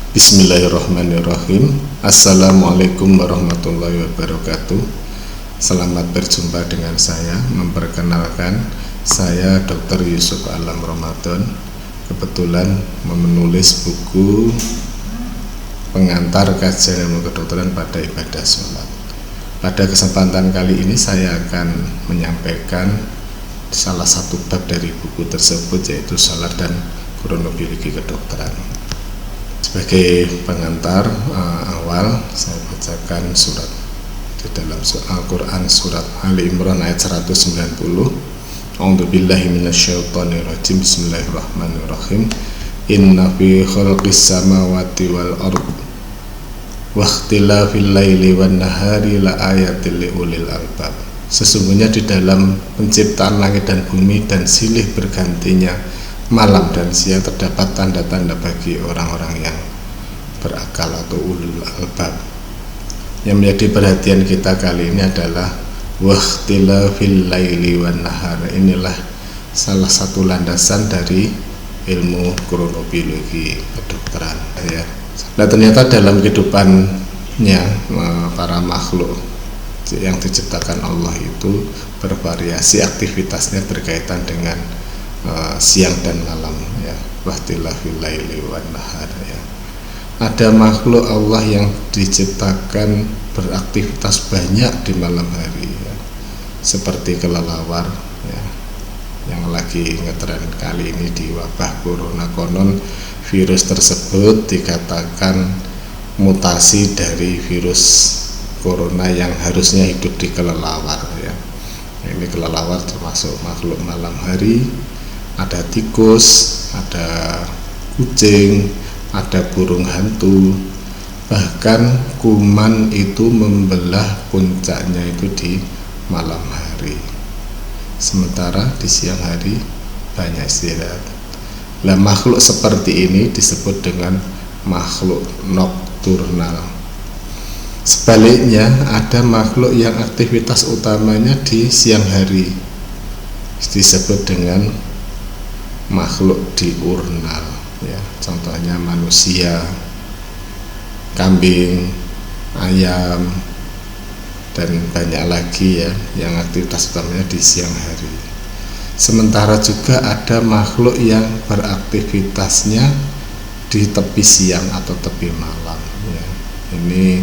Bismillahirrahmanirrahim. Assalamualaikum warahmatullahi wabarakatuh. Selamat berjumpa dengan saya. Memperkenalkan, saya Dr. Yusuf Alam Ramadan. Kebetulan menulis buku pengantar kajian ilmu kedokteran pada ibadah sholat. Pada kesempatan kali ini saya akan menyampaikan salah satu bab dari buku tersebut, yaitu sholat dan kronobiologi kedokteran. Sebagai pengantar awal, saya bacakan surat di dalam Al-Quran, surat Ali Imran ayat 190. A'udzubillahi minasyaitonirrajim. Bismillahirrahmanirrahim. Inna fi khalqis samawati wal ardh wa ikhtilafil laili wan nahari la ayatil liulil albab. Sesungguhnya di dalam penciptaan langit dan bumi dan silih bergantinya malam dan siang terdapat tanda-tanda bagi orang-orang yang berakal atau ulul albab. Yang menjadi perhatian kita kali ini adalah waqtilafil laili wan nahar. Inilah salah satu landasan dari ilmu kronobiologi kedokteran ya. Nah, ternyata dalam kehidupannya para makhluk yang diciptakan Allah itu bervariasi aktivitasnya berkaitan dengan siang dan malam ya. Waqtilafil laili wan nahar ya. Ada makhluk Allah yang diciptakan beraktivitas banyak di malam hari ya. Seperti kelelawar ya, yang lagi ngetren kali ini di wabah corona. Konon virus tersebut dikatakan mutasi dari virus corona yang harusnya hidup di kelelawar ya. Ini kelelawar termasuk makhluk malam hari. Ada tikus, ada kucing, ada burung hantu, bahkan kuman itu membelah puncaknya itu di malam hari. Sementara di siang hari banyak istirahat. Nah, makhluk seperti ini disebut dengan makhluk nokturnal. Sebaliknya, ada makhluk yang aktivitas utamanya di siang hari, disebut dengan makhluk diurnal ya. Contohnya manusia, kambing, ayam, dan banyak lagi ya yang aktivitas utamanya di siang hari. Sementara juga ada makhluk yang beraktivitasnya di tepi siang atau tepi malam ya. Ini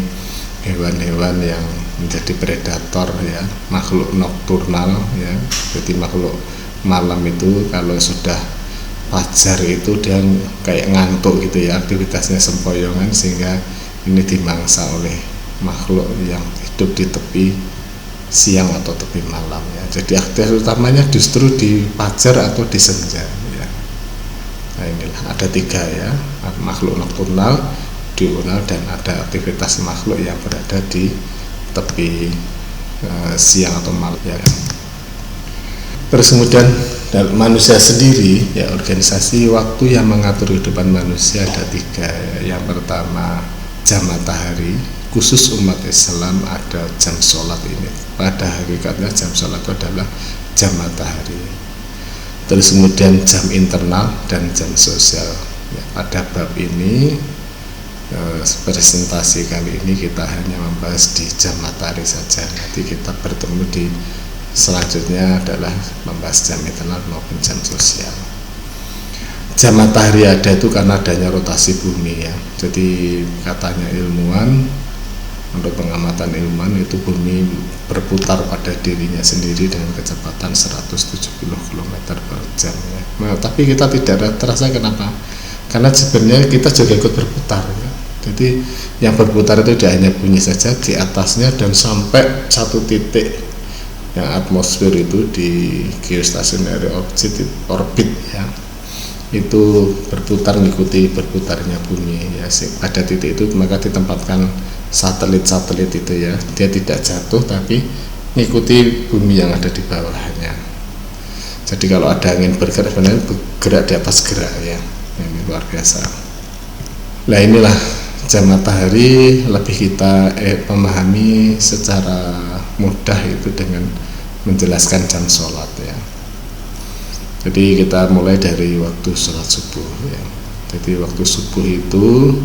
hewan-hewan yang menjadi predator ya, makhluk nokturnal ya. Jadi makhluk malam itu kalau sudah fajar itu dia kayak ngantuk gitu ya, aktivitasnya sempoyongan, sehingga ini dimangsa oleh makhluk yang hidup di tepi siang atau tepi malam ya. Jadi aktivitas utamanya justru di fajar atau di senja ya. Nah, inilah ada tiga ya, makhluk nokturnal, diurnal, dan ada aktivitas makhluk yang berada di tepi siang atau malam ya. Terus kemudian dalam manusia sendiri ya, organisasi waktu yang mengatur kehidupan manusia ada tiga ya. Yang pertama jam matahari, khusus umat Islam ada jam sholat ini. Pada hakikatnya jam sholat itu adalah jam matahari. Terus kemudian jam internal dan jam sosial ya. Pada bab ini presentasi kali ini kita hanya membahas di jam matahari saja. Nanti kita bertemu di selanjutnya adalah membahas jam internal maupun jam sosial. Jam matahari ada itu karena adanya rotasi bumi ya. Jadi katanya ilmuwan, untuk pengamatan ilmuwan itu bumi berputar pada dirinya sendiri dengan kecepatan 170 km per jam ya. Nah, tapi kita tidak terasa. Kenapa? Karena sebenarnya kita juga ikut berputar ya. Jadi yang berputar itu tidak hanya bunyi saja, di atasnya dan sampai satu titik yang atmosfer itu di geostationary orbit ya, itu berputar mengikuti berputarnya bumi ya. Pada titik itu maka ditempatkan satelit-satelit itu ya, dia tidak jatuh tapi mengikuti bumi yang ada di bawahnya. Jadi kalau ada angin bergerak, sebenarnya bergerak di atas gerak ya. Ini luar biasa. Nah, inilah jam matahari. Lebih kita memahami secara mudah itu dengan menjelaskan jam sholat ya. Jadi kita mulai dari waktu sholat subuh ya. Jadi waktu subuh itu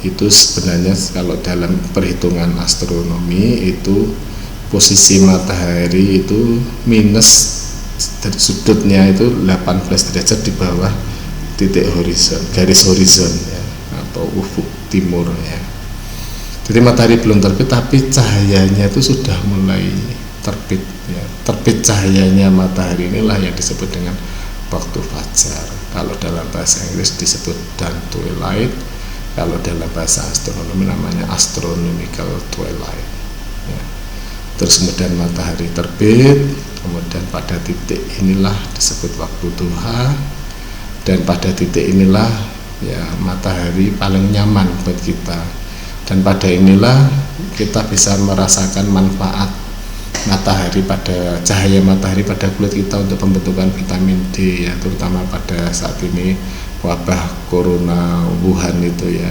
itu sebenarnya kalau dalam perhitungan astronomi itu posisi matahari itu minus dari sudutnya itu 18 derajat di bawah titik horizon, garis horizon ya, atau ufuk timur ya. Jadi matahari belum terbit tapi cahayanya itu sudah mulai terbit ya. Terbit cahayanya matahari inilah yang disebut dengan waktu fajar. Kalau dalam bahasa Inggris disebut dawn twilight, kalau dalam bahasa astronomi namanya astronomical twilight ya. Terus kemudian matahari terbit, kemudian pada titik inilah disebut waktu duha, dan pada titik inilah ya matahari paling nyaman buat kita, dan pada inilah kita bisa merasakan manfaat matahari pada cahaya matahari pada kulit kita untuk pembentukan vitamin D ya, terutama pada saat ini wabah corona Wuhan itu ya.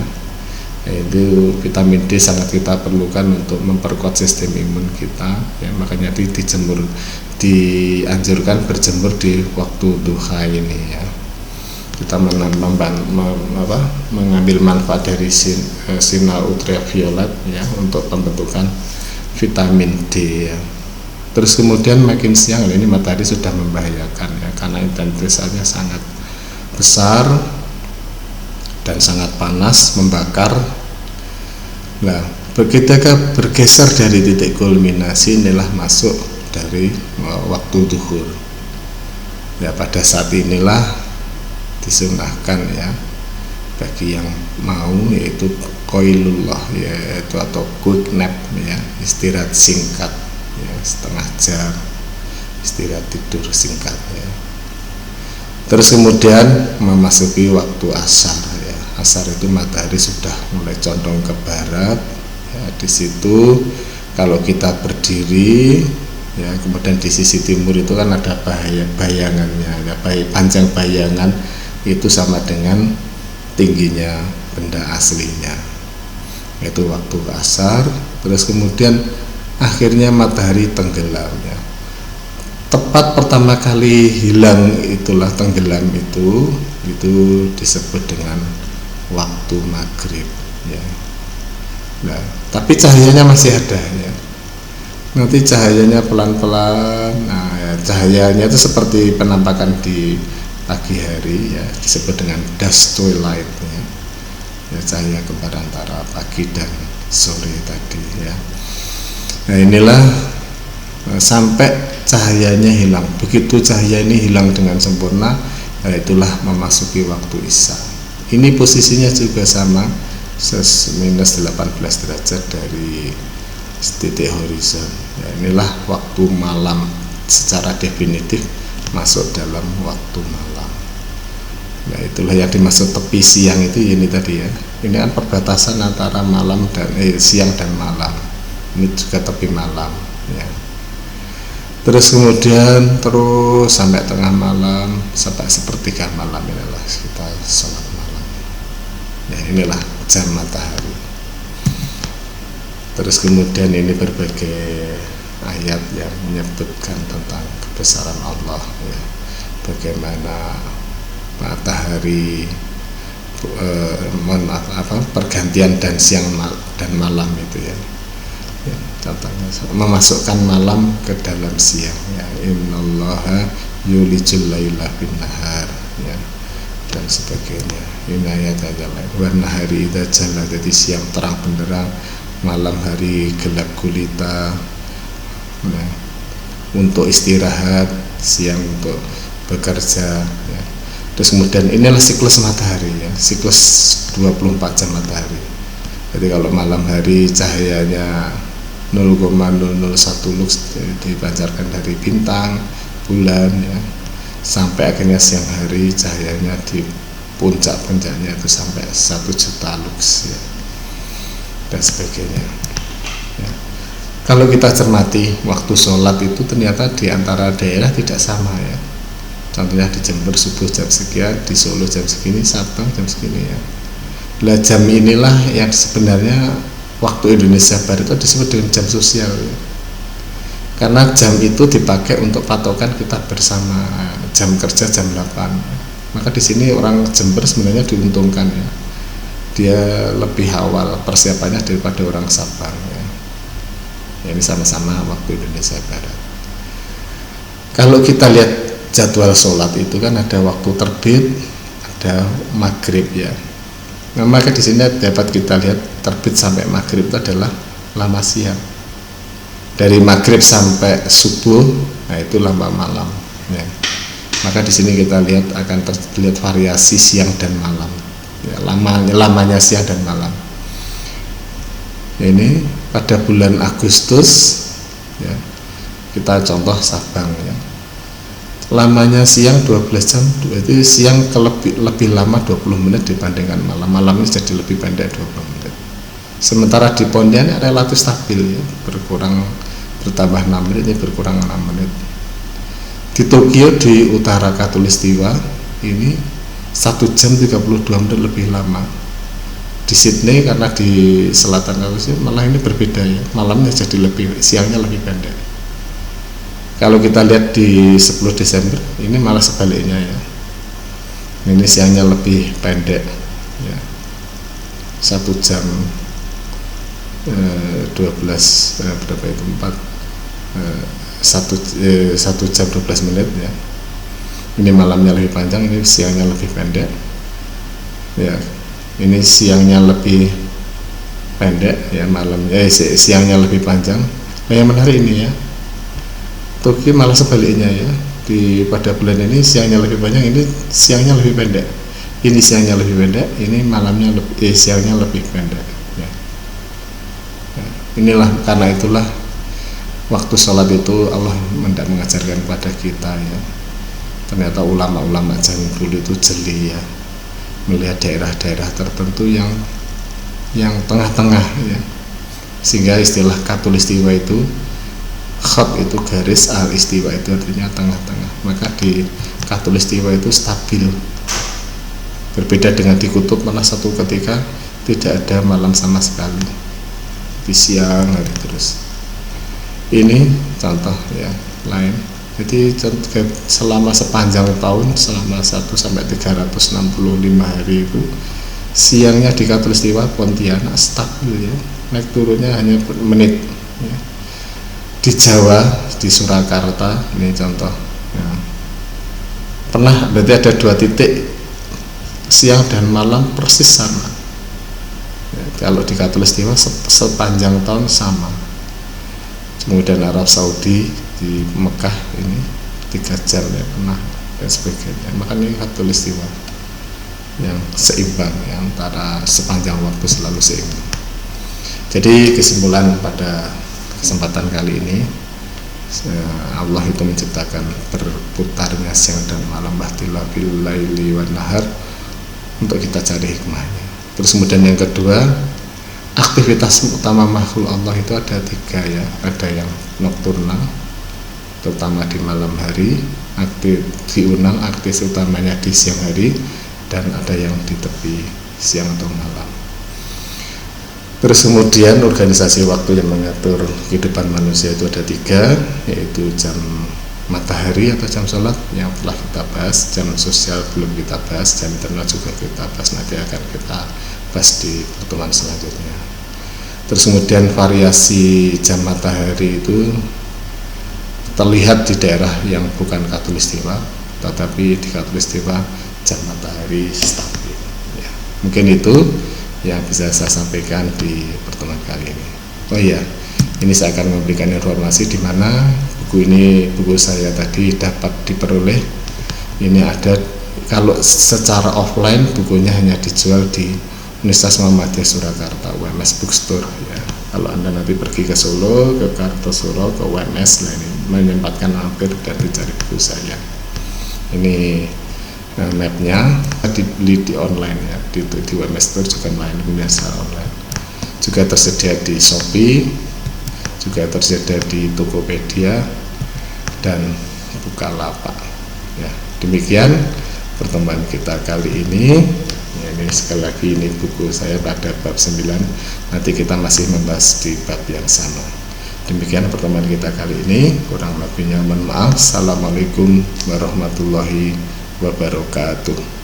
Itu vitamin D sangat kita perlukan untuk memperkuat sistem imun kita ya, makanya dianjurkan berjemur di waktu duha ini ya. Kita mengambil manfaat dari sinar ultraviolet ya untuk pembentukan vitamin D ya. Terus kemudian makin siang ini matahari sudah membahayakan ya, karena intensitasnya sangat besar dan sangat panas, membakar. Nah, ketika bergeser dari titik kulminasi inilah masuk dari waktu zuhur ya. Pada saat inilah disunahkan ya bagi yang mau, yaitu qailullah yaitu atau quick nap ya, istirahat singkat ya, setengah jam istirahat tidur singkat ya. Terus kemudian memasuki waktu asar ya. Asar itu matahari sudah mulai condong ke barat ya. Di situ kalau kita berdiri ya, kemudian di sisi timur itu kan ada bayangannya ya, panjang bayangan itu sama dengan tingginya benda aslinya, itu waktu asar. Terus kemudian akhirnya matahari tenggelam ya. Tepat pertama kali hilang itulah tenggelam itu disebut dengan waktu maghrib ya. Nah, tapi cahayanya masih ada ya. Nanti cahayanya pelan-pelan. Nah, ya, cahayanya itu seperti penampakan di pagi hari ya, disebut dengan dusk twilight ya. Ya, cahaya kembar antara pagi dan sore tadi ya. Nah, inilah sampai cahayanya hilang. Begitu cahaya ini hilang dengan sempurna, ya itulah memasuki waktu isya. Ini posisinya juga sama, minus 18 derajat dari titik horizon ya. Inilah waktu malam secara definitif, masuk dalam waktu malam. Nah, itulah yang dimaksud tepi siang itu ini tadi ya. Ini kan perbatasan antara malam dan siang dan malam. Ini juga tepi malam ya. Terus kemudian terus sampai tengah malam, sampai sepertiga malam inilah kita sholat malam ya. Inilah jam matahari. Terus kemudian ini berbagai ayat yang menyebutkan tentang kebesaran Allah ya, bagaimana matahari pergantian dan siang dan malam itu ya. Ya, contohnya memasukkan malam ke dalam siang ya, innallaha yulijul laila bin nahar ya, dan sebagainya. Ini ayat lain, warna hari idza jalla, jadi siang terang benderang, malam hari gelap gulita ya, untuk istirahat, siang untuk bekerja ya. Terus kemudian inilah siklus matahari ya, siklus 24 jam matahari. Jadi kalau malam hari cahayanya 0,001 lux dipancarkan dari bintang, bulan ya, sampai akhirnya siang hari cahayanya di puncaknya itu sampai 1 juta lux ya, dan sebagainya ya. Kalau kita cermati waktu sholat itu ternyata di antara daerah tidak sama ya. Contohnya di Jember subuh jam sekian, di Solo jam segini, Sabang jam segini ya. Lah jam inilah yang sebenarnya waktu Indonesia Barat itu disebut dengan jam sosial ya. Karena jam itu dipakai untuk patokan kita bersama, jam kerja jam 8 ya. Maka di sini orang Jember sebenarnya diuntungkan ya. dia lebih awal persiapannya daripada orang Sabang ya. Ini sama-sama waktu Indonesia Barat. Kalau kita lihat jadwal sholat itu kan ada waktu terbit, ada maghrib ya. Nah, maka di sini dapat kita lihat terbit sampai maghrib itu adalah lama siang. Dari maghrib sampai subuh, nah itu lama malam ya. Maka di sini kita lihat akan terlihat variasi siang dan malam ya, lamanya siang dan malam. Ini pada bulan Agustus ya, kita contoh Sabang ya, lamanya siang 12 jam, itu siang lebih lama 20 menit dibandingkan malam. Malamnya jadi lebih pendek 20 menit. Sementara di Pontianak relatif stabil ya, bertambah 6 menit, ini berkurang 6 menit. Di Tokyo di utara Khatulistiwa ini 1 jam 32 menit lebih lama. Di Sydney karena di selatan Khatulistiwa malah ini berbeda ya, malamnya jadi siangnya lebih pendek. Kalau kita lihat di 10 Desember ini malah sebaliknya ya, ini siangnya lebih pendek ya, 1 jam 12 berapa itu 1 jam 12 menit ya. Ini malamnya lebih panjang, ini siangnya lebih pendek ya. Ini siangnya lebih pendek ya, siangnya lebih panjang. Nah, yang menarik ini ya, Tokyo malah sebaliknya ya. Pada bulan ini siangnya lebih panjang, ini siangnya lebih pendek. Ini siangnya lebih pendek, ini siangnya lebih pendek ya. Nah, inilah, karena itulah waktu sholat itu Allah tidak mengajarkan kepada kita ya. Ternyata ulama-ulama zaman dulu itu jeli ya, melihat daerah-daerah tertentu yang tengah-tengah ya, sehingga istilah Khatulistiwa itu, khat itu garis, al-istiwa itu artinya tengah-tengah. Maka di Khatulistiwa itu stabil, berbeda dengan di kutub mana satu ketika tidak ada malam sama sekali, di siang hari terus. Ini contoh ya lain. Jadi selama sepanjang tahun, selama 1 sampai 365 hari itu siangnya di Khatulistiwa Pontianak stabil ya, naik turunnya hanya menit ya. Di Jawa, di Surakarta ini contoh ya, pernah berarti ada 2 titik siang dan malam persis sama ya. Kalau di Khatulistiwa sepanjang tahun sama. Kemudian Arab Saudi di Mekah ini 3 jam ya pernah dan sebagainya. Makanya Khatulistiwa yang seimbang ya, antara sepanjang waktu selalu seimbang. Jadi kesimpulan pada kesempatan kali ini, Allah itu menciptakan berputarnya siang dan malam, bahtila bil laili wan nahar, untuk kita cari hikmahnya. Terus kemudian yang kedua, aktivitas utama makhluk Allah itu ada 3 ya. Ada yang nokturnal, terutama di malam hari, diurnal aktivitas utamanya di siang hari, dan ada yang di tepi siang atau malam. Terus kemudian organisasi waktu yang mengatur kehidupan manusia itu ada 3, yaitu jam matahari atau jam sholat yang telah kita bahas, jam sosial belum kita bahas, jam internal juga kita bahas, nanti akan kita bahas di pertemuan selanjutnya. Terus kemudian variasi jam matahari itu terlihat di daerah yang bukan Khatulistiwa, tetapi di Khatulistiwa jam matahari stabil ya. Mungkin itu yang bisa saya sampaikan di pertemuan kali ini. Oh iya, ini saya akan memberikan informasi di mana buku saya tadi dapat diperoleh. Ini ada, kalau secara offline bukunya hanya dijual di Universitas Muhammadiyah Surakarta, UMS Bookstore ya. Kalau Anda nanti pergi ke Solo, ke Kartosuro, ke UMS, nah ini menyempatkan mampir dan dicari buku saya. Ini mapnya dibeli di online ya, di UMS Store juga online, kemudian secara online. Juga tersedia di Shopee, juga tersedia di Tokopedia dan Bukalapak ya. Demikian pertemuan kita kali ini ya. Ini sekali lagi, ini buku saya pada bab 9, nanti kita masih membahas di bab yang sama. Demikian pertemuan kita kali ini, kurang lebihnya mohon maaf. Assalamualaikum warahmatullahi wabarakatuh.